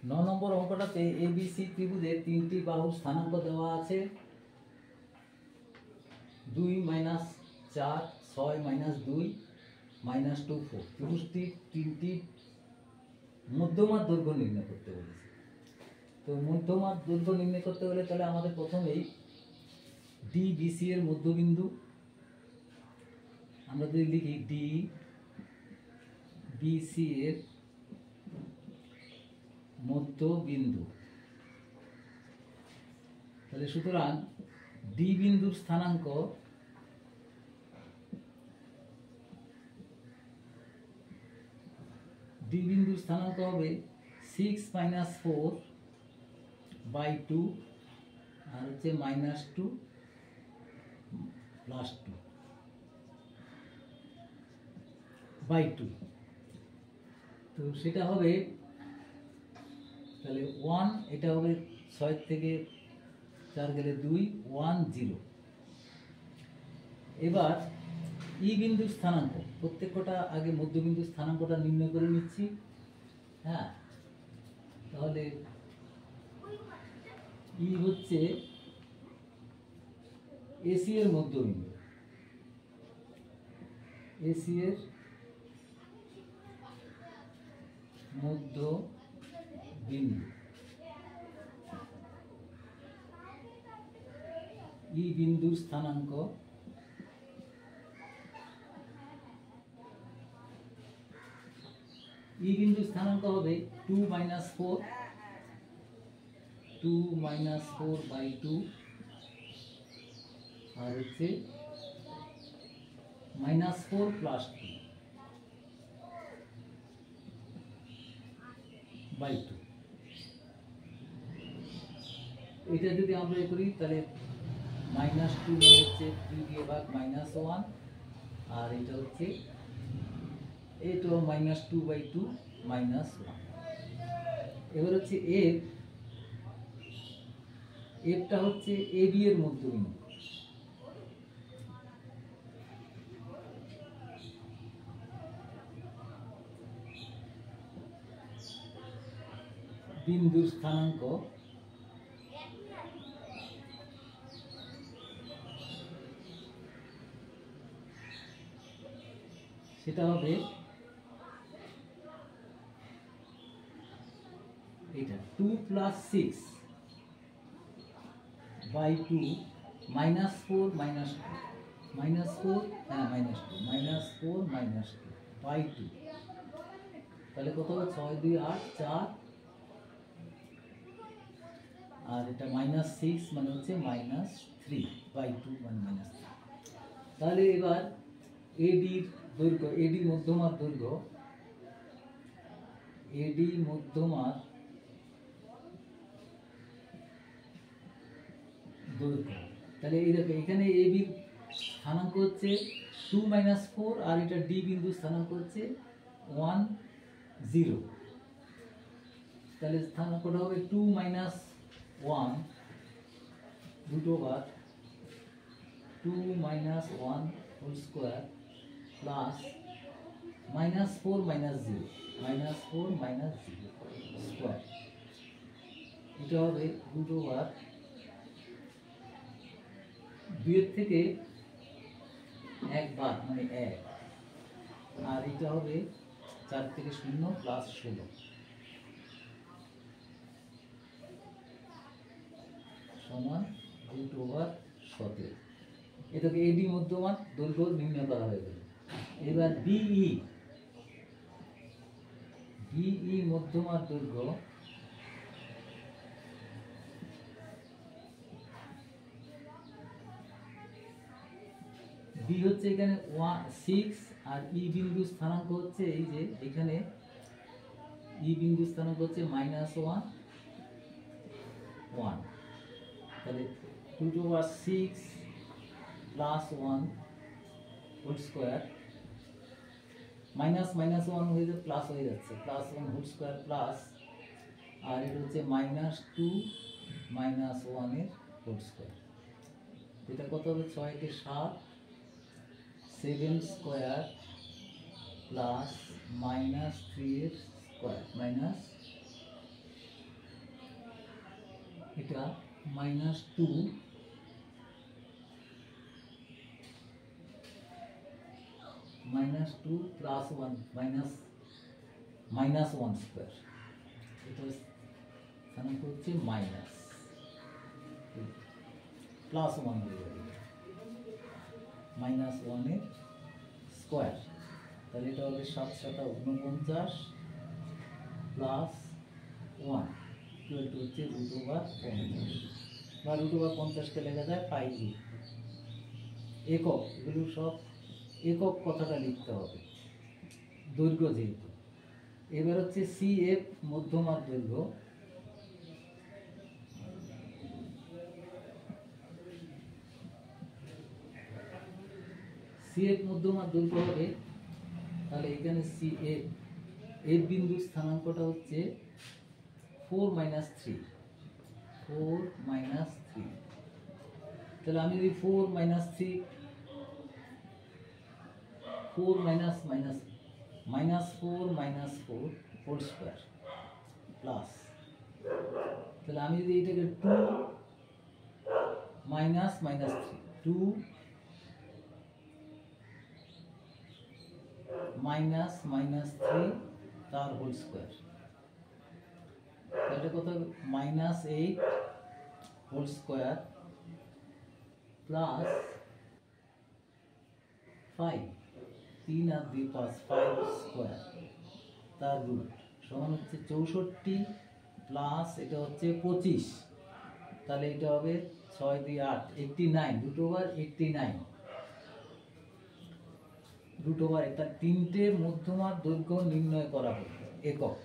9 নম্বর অঙ্কটাতে ABC ত্রিভুজের তিনটি বাহুর স্থানাঙ্ক দেওয়া আছে 2 - 4 6 - 2 -2 4। ত্রিভুজটির তিনটি মধ্যমার দৈর্ঘ্য নির্ণয় করতে বলেছে। তো মধ্যমার দৈর্ঘ্য নির্ণয় করতে হলে তাহলে আমাদের প্রথমেই ডি বিসি এর মধ্যবিন্দু আমরা যদি লিখি ডি বিসি এর মধ্যবিন্দু, তাহলে সুতরাং ডি বিন্দুর স্থানাঙ্ক হবে 6 - 4/2 আর হচ্ছে -2 + 2/2। তো সেটা হবে তাহলে 1, এটা হবে 6 থেকে 4 গেলে 2 1 0। এবার ই বিন্দুর স্থানাঙ্ক প্রত্যেকটা আগে মধ্যবিন্দুর স্থানাঙ্কটা নির্ণয় করে নিচ্ছি। হ্যাঁ, তাহলে ই হচ্ছে এসি এর মধ্যবিন্দু, এসি এর মধ্যবিন্দু। ই বিন্দুর স্থানাঙ্ক হবে 2 - 4/2 আর হচ্ছে -4 + 2/2। এটা যদি আমরা করি তাহলে -2 মানে হচ্ছে 3 দিয়ে ভাগ -1, আর এটা হচ্ছে এটাও -2/2 -1। এবার হচ্ছে এফটা হচ্ছে এবি এর মধ্যবিন্দু, বিন্দুর স্থানাঙ্ক সেটা হবে এটা 2 + 6/2 -4 - 2 -4 হ্যাঁ -2 -4 - 2/2। তাহলে কত হবে 6 2 8 4, আর এটা -6 মানে হচ্ছে -3/2 মানে -3। তাহলে এবার এডির দৈর্ঘ্য, এডি মধ্যমার দৈর্ঘ্য, এডি মধ্যমার দৈর্ঘ্য, তাহলে এই দেখো এখানে এবির স্থানাঙ্ক হচ্ছে 2 - 4 আর এটা ডি বিন্দুর স্থানাঙ্ক হচ্ছে 1 0। তাহলে স্থানাঙ্কটা হবে 2 - 1 √2 -1 হোল স্কয়ার প্লাস -4 - 0 -4 - 0 স্কয়ার। এটা হবে √2 এর থেকে 1 বাদ মানে 1, আর এটা হবে 4 থেকে 0 প্লাস 16 সমান √17। এটাকে এডি মধ্যমান দৈর্ঘ্য নির্ণয় করা হয়ে গেল। এবার বিই মধ্যমার দৈর্ঘ্য বি হচ্ছে এখানে 6 আর ই বিন্দু স্থানাঙ্ক হচ্ছে এই যে এখানে ই বিন্দু স্থানাঙ্ক হচ্ছে -1 1। তাহলে 2/6 প্লাস 1 হোল স্কয়ার মাইনাস -1 হয়ে যাচ্ছে প্লাস হয়ে যাচ্ছে, প্লাস 1 হোল স্কয়ার প্লাস, আর এটা হচ্ছে -2 -1 এর হোল স্কয়ার। এটা কত হবে 6 কে 7 7 স্কয়ার প্লাস -3 এর স্কয়ার এটা -2 -2 প্লাস 1 মাইনাস 1 স্কয়ার, এটা স্থানাঙ্ক হচ্ছে মাইনাস প্লাস 1 হয়ে যাবে -1 এর স্কয়ার, তাহলে এটা হবে 7 7 49 প্লাস 1 ইকুয়াল টু হচ্ছে √50 বা √50 কে লেখা যায় পাই জি। একক, এগুলো সব একক কথাটা লিখতে হবে দৈর্ঘ্য যেহেতু। এবার হচ্ছে CF মধ্যমার দৈর্ঘ্য, CF মধ্যমার দৈর্ঘ্য হবে, তাহলে এখানে CF এর বিন্দুর স্থানাঙ্কটা হচ্ছে 4 - 3, তাহলে আমি যদি 4 - 3 4 হোল স্কয়ার প্লাস, তাহলে আমি যদি এটাকে 2 - -3 2 -3 তার হোল স্কয়ার, তাহলে কত হবে -8 হোল স্কয়ার প্লাস 5 3 আর 2 5 স্কয়ার তার রুট সমান হচ্ছে 64 প্লাস এটা হচ্ছে 25, তাহলে এটা হবে 6 2 8 89 √89 √, এটা তিনটে মধ্যমার দৈর্ঘ্য নির্ণয় করা হবে একক।